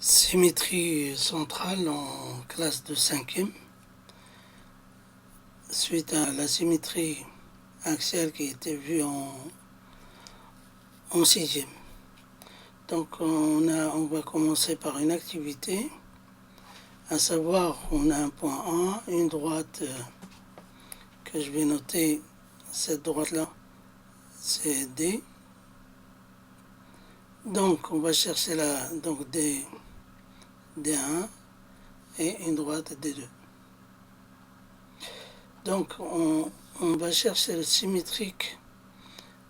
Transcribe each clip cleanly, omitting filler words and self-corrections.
Symétrie centrale en classe de 5e, suite à la symétrie axiale qui était vue en 6e. Donc on va commencer par une activité, à savoir on a un point A, une droite que je vais noter, cette droite-là, c'est D. Donc on va chercher donc D1 et une droite D2. Donc on va chercher le symétrique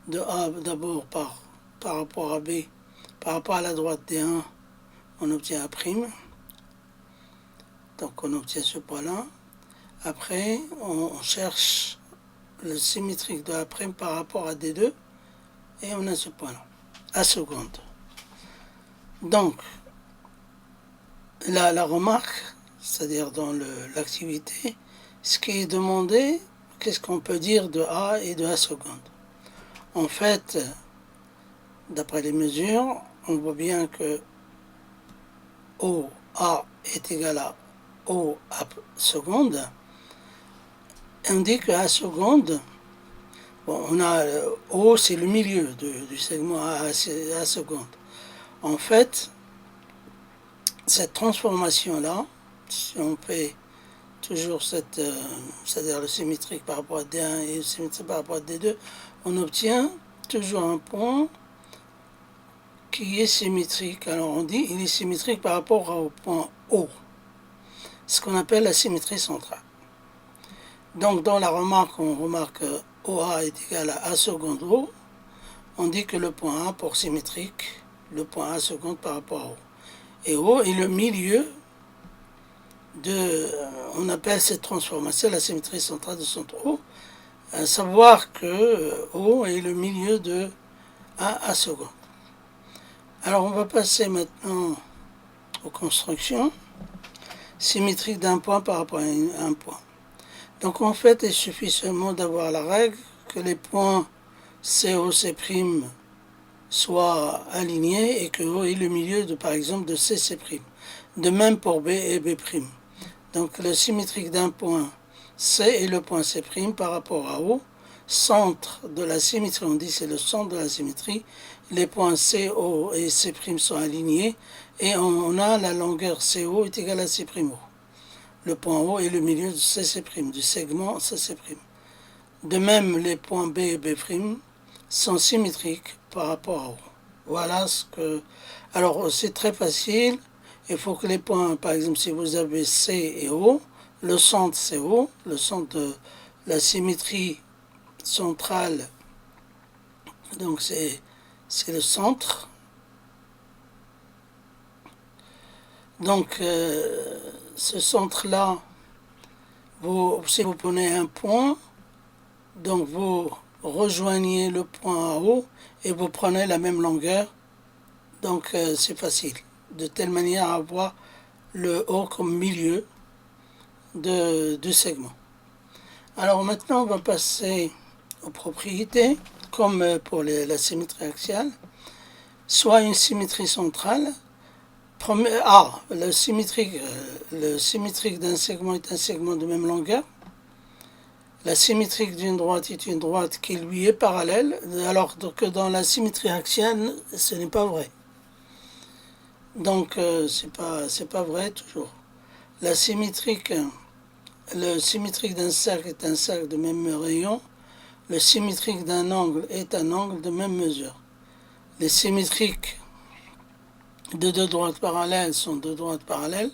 de A d'abord par rapport à B, par rapport à la droite D1, on obtient A', donc on obtient ce point-là. Après on cherche le symétrique de A' par rapport à D2 et on a ce point-là, A seconde. Donc la remarque, c'est-à-dire dans l'activité, ce qui est demandé, qu'est-ce qu'on peut dire de A et de A seconde. En fait, d'après les mesures, on voit bien que OA est égal à OA seconde. On dit que A seconde, bon, on a O, c'est le milieu du segment A seconde. En fait, cette transformation-là, si on fait toujours c'est-à-dire le symétrique par rapport à D1 et le symétrique par rapport à D2, on obtient toujours un point qui est symétrique. Alors on dit il est symétrique par rapport au point O, ce qu'on appelle la symétrie centrale. Donc dans la remarque, on remarque OA est égal à A seconde O. On dit que le point A pour symétrique, le point A seconde par rapport à O. Et O est le milieu on appelle cette transformation la symétrie centrale de centre O. À savoir que O est le milieu de A seconde. Alors on va passer maintenant aux constructions symétriques d'un point par rapport à un point. Donc en fait, il suffit seulement d'avoir la règle que les points CO, C' soient alignés et que O est le milieu de, par exemple, de C, C'. De même pour B et B'. Donc le symétrique d'un point C est le point C' par rapport à O. Centre de la symétrie, on dit c'est le centre de la symétrie. Les points CO et C' sont alignés et on a la longueur CO est égale à C'. Le point O est le milieu de CC', du segment CC'. De même, les points B et B' sont symétriques par rapport à O. Voilà ce que... Alors c'est très facile. Il faut que les points, par exemple, si vous avez C et O, le centre c'est O, le centre de la symétrie centrale, donc c'est le centre. Donc ce centre-là, si vous prenez un point, donc vous rejoignez le point à O et vous prenez la même longueur, donc c'est facile. De telle manière à avoir le O comme milieu du segment. Alors maintenant on va passer aux propriétés, comme pour la symétrie axiale, soit une symétrie centrale. Le symétrique d'un segment est un segment de même longueur. La symétrique d'une droite est une droite qui lui est parallèle, alors que dans la symétrie axiale, ce n'est pas vrai. Donc c'est pas vrai toujours. Le symétrique d'un cercle est un cercle de même rayon. Le symétrique d'un angle est un angle de même mesure. Les symétriques de deux droites parallèles sont deux droites parallèles.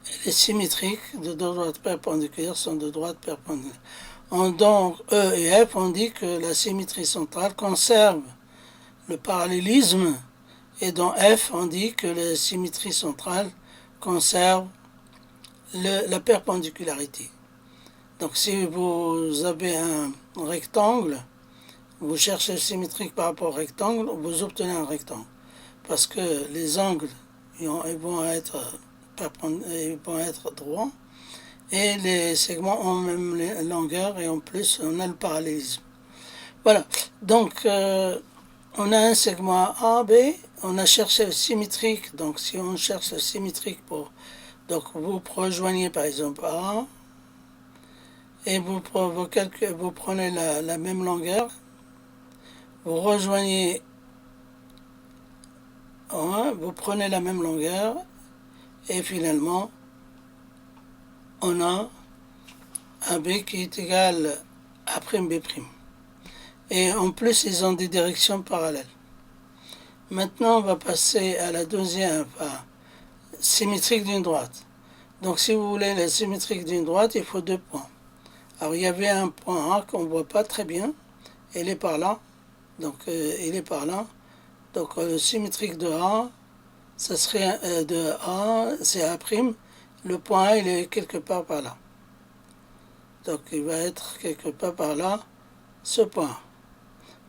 Et les symétriques de deux droites perpendiculaires sont deux droites perpendiculaires. Dans E et F, on dit que la symétrie centrale conserve le parallélisme. Et dans F, on dit que la symétrie centrale conserve la perpendicularité. Donc si vous avez un rectangle, vous cherchez le symétrique par rapport au rectangle, vous obtenez un rectangle. Parce que les angles ils vont être droits et les segments ont même longueur et en plus on a le parallélisme. Voilà, donc on a un segment A, B, on a cherché le symétrique, donc si on cherche le symétrique donc vous rejoignez par exemple A, et vous prenez la même longueur, vous rejoignez A, vous prenez la même longueur, et finalement, on a un B qui est égal à prime B'. Et en plus, ils ont des directions parallèles. Maintenant, on va passer à la deuxième, symétrique d'une droite. Donc, si vous voulez la symétrique d'une droite, il faut 2 points. Alors, il y avait un point A qu'on ne voit pas très bien. Il est par là. Donc, il est par là. Donc, le symétrique de A, ça serait de A, c'est A'. Le point A, il est quelque part par là. Donc, il va être quelque part par là, ce point.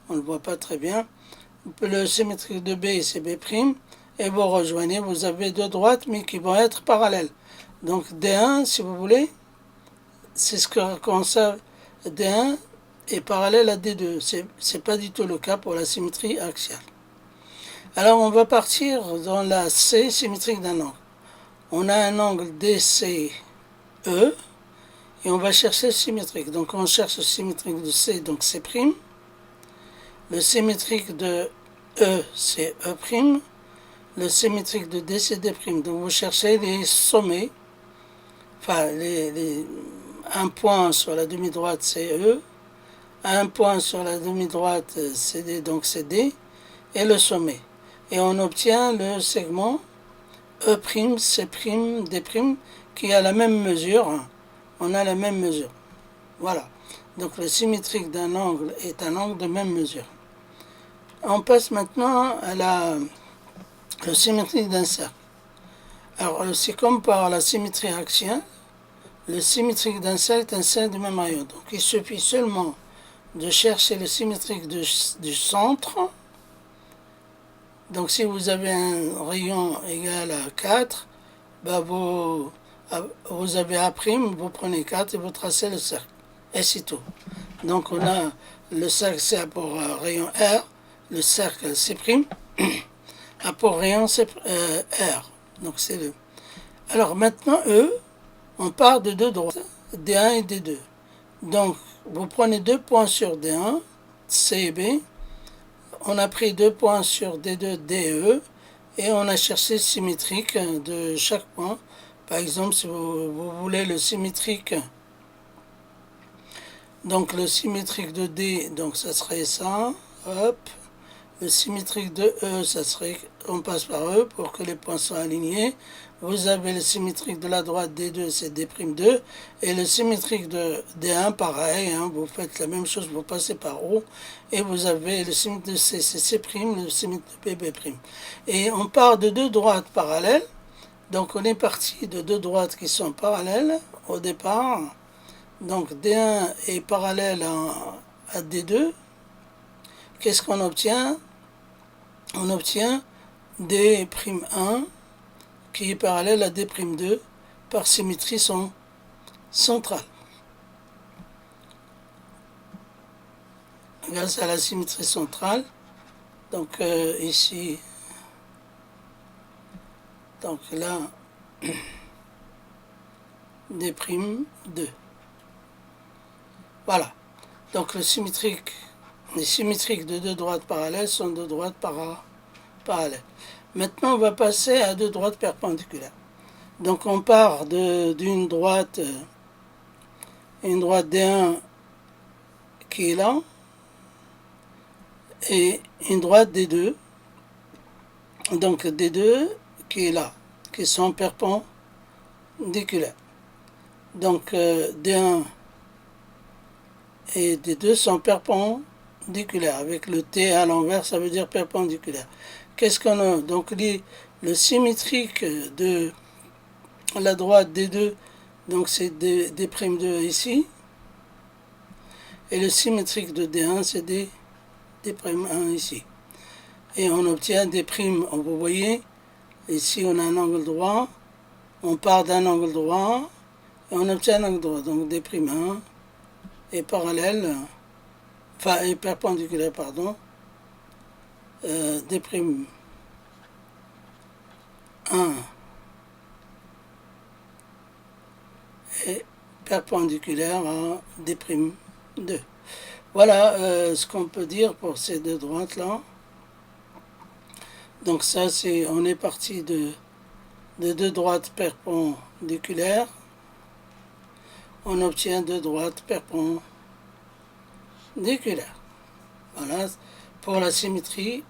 On ne le voit pas très bien. Le symétrique de B, c'est B'. Et vous rejoignez, vous avez 2 droites, mais qui vont être parallèles. Donc, D1, si vous voulez, c'est ce que conserve D1 est parallèle à D2. Ce n'est pas du tout le cas pour la symétrie axiale. Alors, on va partir dans la C, symétrique d'un angle. On a un angle DCE, et on va chercher le symétrique. Donc, on cherche le symétrique de C, donc C'. Le symétrique de E, c'est E'. Le symétrique de D, c'est D'. Donc, vous cherchez les sommets. Enfin, un point sur la demi-droite, c'est E. Un point sur la demi-droite, c'est D, donc c'est D. Et le sommet. Et on obtient le segment E', C', D', qui a la même mesure. On a la même mesure. Voilà. Donc le symétrique d'un angle est un angle de même mesure. On passe maintenant à le symétrique d'un cercle. Alors c'est comme par la symétrie axiale. Le symétrique d'un cercle est un cercle de même rayon. Donc il suffit seulement de chercher le symétrique du centre. Donc si vous avez un rayon égal à 4, vous avez A', vous prenez 4 et vous tracez le cercle. Et c'est tout. Donc on a le cercle C a pour rayon R, le cercle C' a pour rayon R. Donc c'est le. Alors maintenant E, on part de 2 droites, D1 et D2. Donc vous prenez 2 points sur D1, C et B. On a pris 2 points sur D2, DE, et on a cherché le symétrique de chaque point. Par exemple, si vous voulez le symétrique, donc le symétrique de D, donc ça serait ça, hop. Le symétrique de E, ça serait, on passe par E pour que les points soient alignés. Vous avez le symétrique de la droite D2, c'est D'2. Et le symétrique de D1, pareil, vous faites la même chose, vous passez par O. Et vous avez le symétrique de C, c'est C', le symétrique de B, B'. Et on part de 2 droites parallèles. Donc on est parti de 2 droites qui sont parallèles au départ. Donc D1 est parallèle à D2. Qu'est-ce qu'on obtient? On obtient D'1 qui est parallèle à D'2 par symétrie centrale. Grâce à la symétrie centrale, donc ici, donc là, D'2. Voilà. Donc les symétriques de 2 droites parallèles sont 2 droites parallèles. Maintenant, on va passer à 2 droites perpendiculaires. Donc on part d'une droite, une droite D1 qui est là, et une droite D2, donc D2 qui est là, qui sont perpendiculaires. Donc D1 et D2 sont perpendiculaires. Avec le T à l'envers, ça veut dire perpendiculaire. Qu'est-ce qu'on a? Donc le symétrique de la droite D2, donc c'est D'2 ici. Et le symétrique de D1, c'est D'1 ici. Et on obtient D', vous voyez, ici on a un angle droit, on part d'un angle droit, et on obtient un angle droit. Donc D'1 est parallèle, enfin est perpendiculaire, pardon, D'1 est perpendiculaire à D'2. Voilà ce qu'on peut dire pour ces deux droites-là. Donc ça, on est parti de deux droites perpendiculaires. On obtient deux droites perpendiculaires. Voilà pour la symétrie